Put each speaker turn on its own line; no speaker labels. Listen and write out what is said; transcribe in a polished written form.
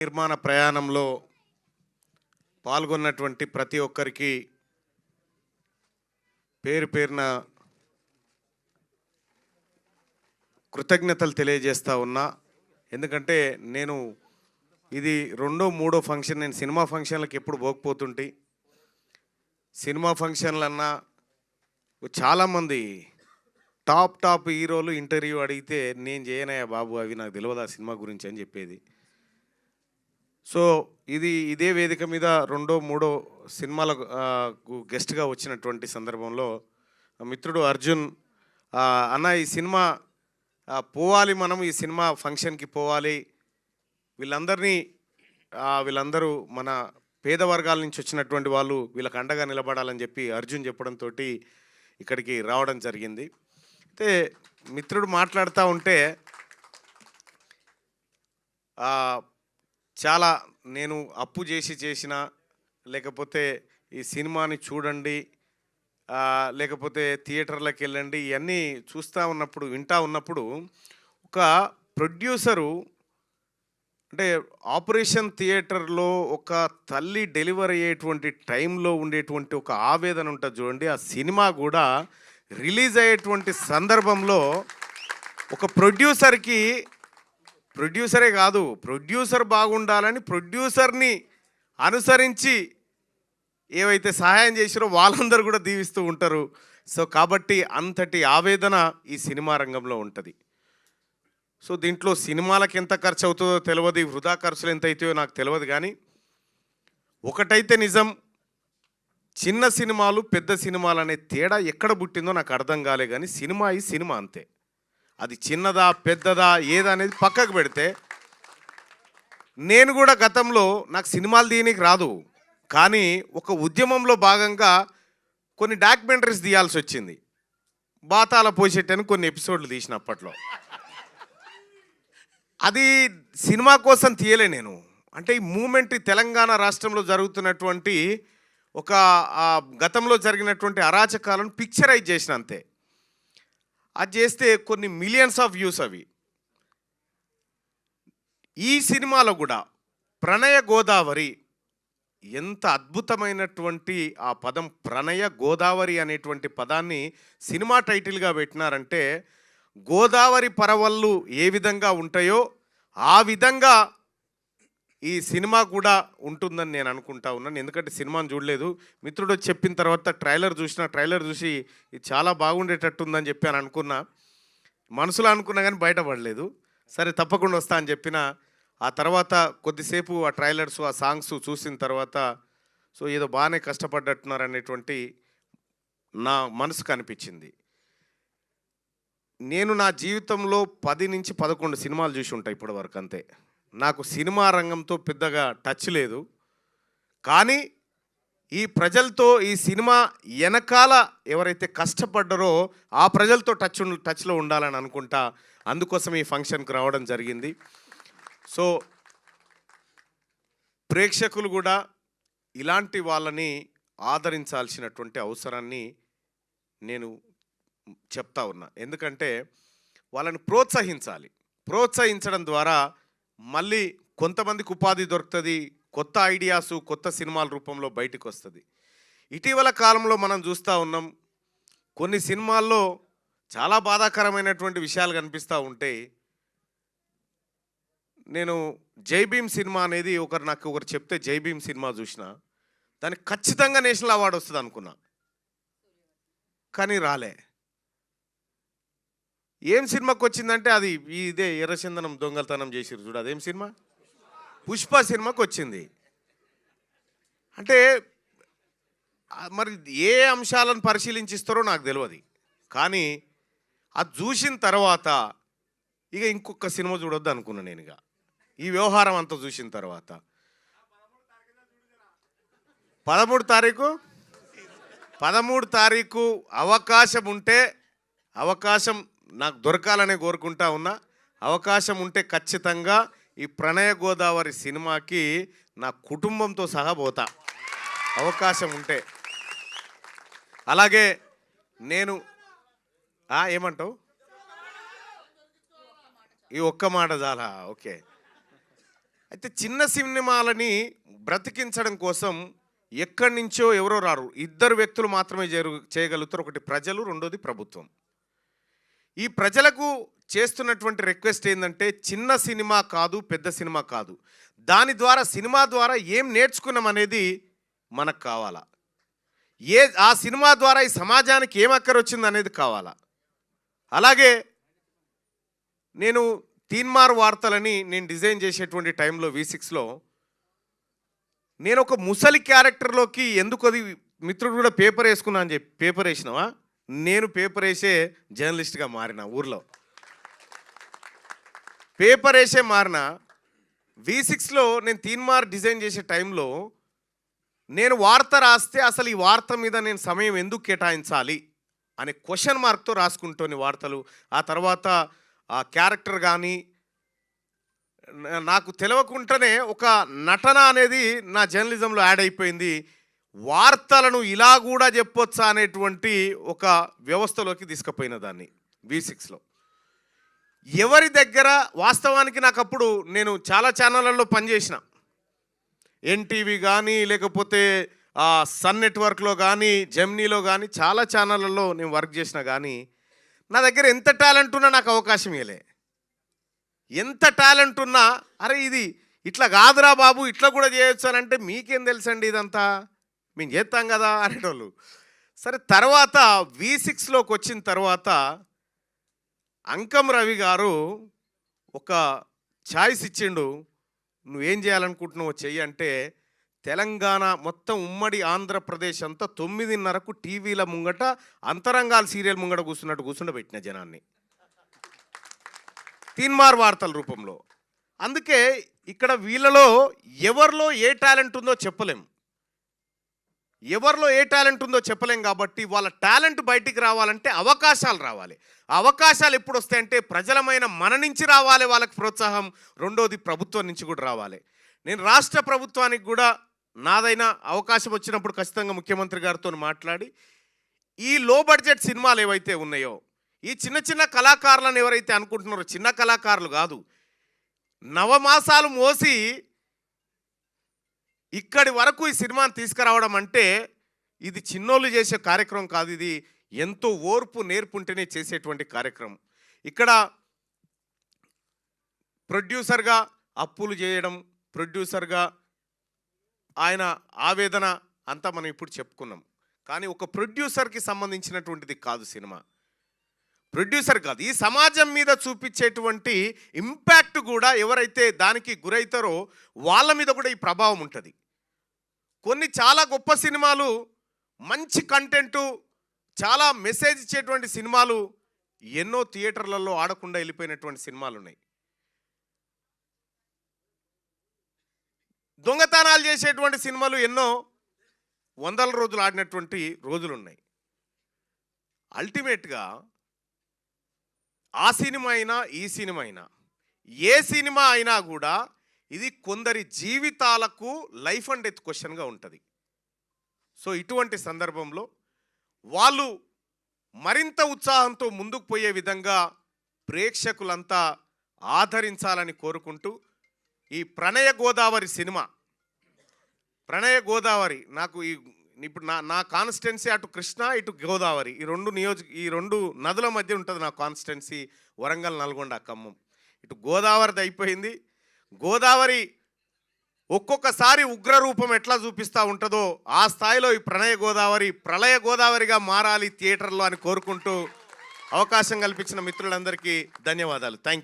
నిర్మాణ ప్రయాణంలో పాల్గొన్నటువంటి ప్రతి ఒక్కరికి పేరు పేరున కృతజ్ఞతలు తెలియజేస్తా ఉన్నా. ఎందుకంటే నేను ఇది రెండో మూడో ఫంక్షన్, నేను సినిమా ఫంక్షన్లకు ఎప్పుడు పోకపోతుంటే, సినిమా ఫంక్షన్లన్నా చాలామంది టాప్ హీరోలు ఇంటర్వ్యూ అడిగితే నేను చేయనయ్యా బాబు, అవి నాకు తెలియదు ఆ సినిమా గురించి అని చెప్పేది. సో ఇదే వేదిక మీద రెండో మూడో సినిమాలకు గెస్ట్గా వచ్చినటువంటి సందర్భంలో మిత్రుడు అర్జున్ అన్న ఈ సినిమా పోవాలి, మనం ఈ సినిమా ఫంక్షన్కి పోవాలి, వీళ్ళందరూ మన పేద వర్గాల నుంచి వచ్చినటువంటి వాళ్ళు, వీళ్ళకి అండగా నిలబడాలని చెప్పి అర్జున్ చెప్పడంతో ఇక్కడికి రావడం జరిగింది. అయితే మిత్రుడు మాట్లాడుతూ ఉంటే చాలా నేను అప్పు చేసిన, లేకపోతే ఈ సినిమాని చూడండి, లేకపోతే థియేటర్లకు వెళ్ళండి, ఇవన్నీ వింటూ ఉన్నప్పుడు ఒక ప్రొడ్యూసరు అంటే ఆపరేషన్ థియేటర్లో ఒక తల్లి డెలివరీ అయ్యేటువంటి టైంలో ఉండేటువంటి ఒక ఆవేదన ఉంటుంది చూడండి. ఆ సినిమా కూడా రిలీజ్ అయ్యేటువంటి సందర్భంలో ఒక ప్రొడ్యూసరే కాదు, ప్రొడ్యూసర్ బాగుండాలని ప్రొడ్యూసర్ని అనుసరించి ఏవైతే సహాయం చేసారో వాళ్ళందరూ కూడా దీవిస్తూ ఉంటారు. సో కాబట్టి అంతటి ఆవేదన ఈ సినిమా రంగంలో ఉంటుంది. సో దీంట్లో సినిమాలకు ఎంత ఖర్చు అవుతుందో తెలియదు, వృధా ఖర్చులు ఎంత అవుతాయో నాకు తెలియదు. కానీ ఒకటైతే నిజం, చిన్న సినిమాలు పెద్ద సినిమాలు అనే తేడా ఎక్కడ పుట్టిందో నాకు అర్థం కాలే. కానీ సినిమా ఈ సినిమా అంతే. అది చిన్నదా పెద్దదా ఏదనేది పక్కకు పెడితే, నేను కూడా గతంలో నాకు సినిమాలు తీయనికి రాదు, కానీ ఒక ఉద్యమంలో భాగంగా కొన్ని డాక్యుమెంటరీస్ తీయాల్సి వచ్చింది. బాతాల పోసేటని కొన్ని ఎపిసోడ్లు తీసిన అప్పట్లో. అది సినిమా కోసం తీయలే నేను. అంటే ఈ మూమెంట్ తెలంగాణ రాష్ట్రంలో జరుగుతున్నటువంటి ఒక గతంలో జరిగినటువంటి అరాచకాలను పిక్చరైజ్ చేసిన అంతే. అది చేస్తే కొన్ని మిలియన్స్ ఆఫ్ వ్యూస్ అవి. ఈ సినిమాలో కూడా ప్రణయ గోదావరి, ఎంత అద్భుతమైనటువంటి ఆ పదం, ప్రణయ గోదావరి అనేటువంటి పదాన్ని సినిమా టైటిల్గా పెట్టినారంటే, గోదావరి పరవళ్ళు ఏ విధంగా ఉంటాయో ఆ విధంగా ఈ సినిమా కూడా ఉంటుందని నేను అనుకుంటా ఉన్నాను. ఎందుకంటే సినిమాను చూడలేదు, మిత్రుడు చెప్పిన తర్వాత ట్రైలర్ చూసి ఇది చాలా బాగుండేటట్టుందని చెప్పి అని అనుకున్నా, మనసులో అనుకున్నా కానీ బయటపడలేదు. సరే తప్పకుండా వస్తా అని చెప్పిన. ఆ తర్వాత కొద్దిసేపు ఆ ట్రైలర్స్ ఆ సాంగ్స్ చూసిన తర్వాత సో ఏదో బాగానే కష్టపడ్డట్టున్నారు అనేటువంటి నా మనసుకు అనిపించింది. నేను నా జీవితంలో 10 నుంచి 11 సినిమాలు చూసి ఉంటాయి ఇప్పటి వరకు అంతే. నాకు సినిమా రంగంతో పెద్దగా టచ్ లేదు. కానీ ఈ ప్రజలతో, ఈ సినిమా వెనకాల ఎవరైతే కష్టపడ్డారో ఆ ప్రజలతో టచ్లో ఉండాలని అనుకుంటా, అందుకోసం ఈ ఫంక్షన్కి రావడం జరిగింది. సో ప్రేక్షకులు కూడా ఇలాంటి వాళ్ళని ఆదరించాల్సినటువంటి అవసరాన్ని నేను చెప్తా ఉన్నా. ఎందుకంటే వాళ్ళని ప్రోత్సహించడం ద్వారా మళ్ళీ కొంతమందికి ఉపాధి దొరుకుతుంది, కొత్త ఐడియాసు కొత్త సినిమాల రూపంలో బయటకు వస్తుంది. ఇటీవల కాలంలో మనం చూస్తూ ఉన్నాం, కొన్ని సినిమాల్లో చాలా బాధాకరమైనటువంటి విషయాలు కనిపిస్తూ ఉంటాయి. నేను జై భీమ్ సినిమా అనేది నాకు ఒకరు చెప్తే జై భీమ్ సినిమా చూసిన, దానికి ఖచ్చితంగా నేషనల్ అవార్డు వస్తుంది అనుకున్నా, కానీ రాలే. ఏం సినిమాకి వచ్చిందంటే అది ఇదే ఎర్రచందనం దొంగతనం చేసిరు చూడు, అదేం సినిమా, పుష్ప సినిమాకి వచ్చింది. అంటే మరి ఏ అంశాలను పరిశీలించిస్తారో నాకు తెలియదు, కానీ అది చూసిన తర్వాత ఇక ఇంకొక సినిమా చూడొద్దు అనుకున్నా నేను. ఇక ఈ వ్యవహారం అంతా చూసిన తర్వాత 13 తారీఖు అవకాశం నాకు దొరకాలనే కోరుకుంటా ఉన్నా. అవకాశం ఉంటే ఖచ్చితంగా ఈ ప్రణయ గోదావరి సినిమాకి నా కుటుంబంతో సహా పోతా, అవకాశం ఉంటే. అలాగే నేను ఏమంటావు, ఈ ఒక్క మాట చాలా ఓకే. అయితే చిన్న సినిమాలని బ్రతికించడం కోసం ఎక్కడి నుంచో ఎవరో రారు, ఇద్దరు వ్యక్తులు మాత్రమే చేయగలుగుతారు. ఒకటి ప్రజలు, రెండోది ప్రభుత్వం. ఈ ప్రజలకు చేస్తున్నటువంటి రిక్వెస్ట్ ఏంటంటే, చిన్న సినిమా కాదు, పెద్ద సినిమా కాదు, దాని ద్వారా సినిమా ద్వారా ఏం నేర్చుకున్నాం అనేది మనకు కావాలా, ఆ సినిమా ద్వారా ఈ సమాజానికి ఏం అక్కరొచ్చింది అనేది కావాలా. అలాగే నేను తీన్మార్ వార్తలని నేను డిజైన్ చేసేటువంటి టైంలో V6లో నేను ఒక ముసలి క్యారెక్టర్లోకి ఎందుకు, అది మిత్రుడు కూడా పేపర్ వేసుకున్నా అని చెప్పి, పేపర్ వేసినావా, నేను పేపర్ వేసే జర్నలిస్ట్గా మారిన, ఊర్లో పేపర్ వేసే మారిన. V6లో నేను తీన్మార్ డిజైన్ చేసే టైంలో నేను వార్త రాస్తే అసలు ఈ వార్త మీద నేను సమయం ఎందుకు కేటాయించాలి అనే క్వశ్చన్ మార్క్తో రాసుకుంటోని వార్తలు. ఆ తర్వాత ఆ క్యారెక్టర్ కానీ నాకు తెలియకుండానే ఒక నటన అనేది నా జర్నలిజంలో యాడ్ అయిపోయింది. వార్తలను ఇలా కూడా చెప్పొచ్చా అనేటువంటి ఒక వ్యవస్థలోకి తీసుకుపోయిన దాన్ని V6లో. ఎవరి దగ్గర వాస్తవానికి నాకు అప్పుడు నేను చాలా ఛానళ్ళల్లో పనిచేసిన, ఎన్టీవీ కానీ, లేకపోతే సన్ నెట్వర్క్లో కానీ, జెమినీలో కానీ, చాలా ఛానళ్ళల్లో నేను వర్క్ చేసిన. కానీ నా దగ్గర ఎంత టాలెంట్ ఉన్నా నాకు అవకాశం ఇవ్వలే. ఎంత టాలెంట్ ఉన్నా, అరే ఇది ఇట్లా కాదురా బాబు, ఇట్లా కూడా చేయొచ్చు అని అంటే, మీకేం తెలుసండి ఇదంతా, మేము చేస్తాం కదా అనేటోళ్ళు. సరే, తర్వాత V6లోకి వచ్చిన తర్వాత అంకం రవి గారు ఒక ఛాయిస్ ఇచ్చిండు, నువ్వేం చేయాలనుకుంటున్నావు చెయ్యి అంటే, తెలంగాణ మొత్తం ఉమ్మడి ఆంధ్రప్రదేశ్ అంతా 9:30కు టీవీల ముంగట అంతరంగాల సీరియల్ ముంగట కూర్చుండబెట్టిన జనాన్ని తీన్మార్ వార్తల రూపంలో. అందుకే ఇక్కడ వీళ్ళలో ఎవరిలో ఏ టాలెంట్ ఉందో చెప్పలేం, ఎవరిలో ఏ టాలెంట్ ఉందో చెప్పలేం. కాబట్టి వాళ్ళ టాలెంట్ బయటికి రావాలంటే అవకాశాలు రావాలి. ఆ అవకాశాలు ఎప్పుడు వస్తాయంటే ప్రజలమైన మన నుంచి రావాలి, వాళ్ళకి ప్రోత్సాహం. రెండోది ప్రభుత్వం నుంచి కూడా రావాలి. నేను రాష్ట్ర ప్రభుత్వానికి కూడా నాదైనా అవకాశం వచ్చినప్పుడు ఖచ్చితంగా ముఖ్యమంత్రి గారితో మాట్లాడి, ఈ లో బడ్జెట్ సినిమాలు ఏవైతే ఉన్నాయో, ఈ చిన్న చిన్న కళాకారులను ఎవరైతే అనుకుంటున్నారో, చిన్న కళాకారులు కాదు, నవమాసాలు మోసి ఇక్కడి వరకు ఈ సినిమాని తీసుకురావడం అంటే ఇది చిన్నోళ్ళు చేసే కార్యక్రమం కాదు, ఇది ఎంతో ఓర్పు నేర్పు ఉంటేనే చేసేటువంటి కార్యక్రమం. ఇక్కడ ప్రొడ్యూసర్గా అప్పులు చేయడం, ప్రొడ్యూసర్గా ఆయన ఆవేదన అంతా మనం ఇప్పుడు చెప్పుకున్నాం. కానీ ఒక ప్రొడ్యూసర్కి సంబంధించినటువంటిది కాదు సినిమా. ప్రొడ్యూసర్ కాదు, ఈ సమాజం మీద చూపించేటువంటి ఇంపాక్ట్ కూడా ఎవరైతే దానికి గురవుతారో వాళ్ళ మీద కూడా ఈ ప్రభావం ఉంటుంది. కొన్ని చాలా గొప్ప సినిమాలు, మంచి కంటెంటు, చాలా మెసేజ్ ఇచ్చేటువంటి సినిమాలు ఎన్నో థియేటర్లలో ఆడకుండా వెళ్ళిపోయినటువంటి సినిమాలు ఉన్నాయి. దొంగతనాలు చేసేటువంటి సినిమాలు ఎన్నో వందల రోజులు ఆడినటువంటి రోజులు ఉన్నాయి. అల్టిమేట్గా ఆ సినిమా అయినా ఈ సినిమా అయినా, ఏ సినిమా అయినా కూడా ఇది కొందరి జీవితాలకు లైఫ్ అండ్ డెత్ క్వశ్చన్గా ఉంటుంది. సో ఇటువంటి సందర్భంలో వాళ్ళు మరింత ఉత్సాహంతో ముందుకు పోయే విధంగా ప్రేక్షకులంతా ఆదరించాలని కోరుకుంటూ, ఈ ప్రణయ గోదావరి సినిమా, ప్రణయ గోదావరి నాకు ఇప్పుడు నా కాన్స్టిట్యున్సీ అటు కృష్ణ ఇటు గోదావరి, ఈ రెండు నదుల మధ్య ఉంటుంది నా కాన్స్టిట్యున్సీ. వరంగల్, నల్గొండ, ఖమ్మం. ఇటు గోదావరిది అయిపోయింది. గోదావరి ఒక్కొక్కసారి ఉగ్రరూపం ఎట్లా చూపిస్తూ ఉంటుందో ఆ స్థాయిలో ఈ ప్రణయ గోదావరి ప్రళయ గోదావరిగా మారాలి థియేటర్లో అని కోరుకుంటూ అవకాశం కల్పించిన మిత్రులందరికీ ధన్యవాదాలు. Thank you.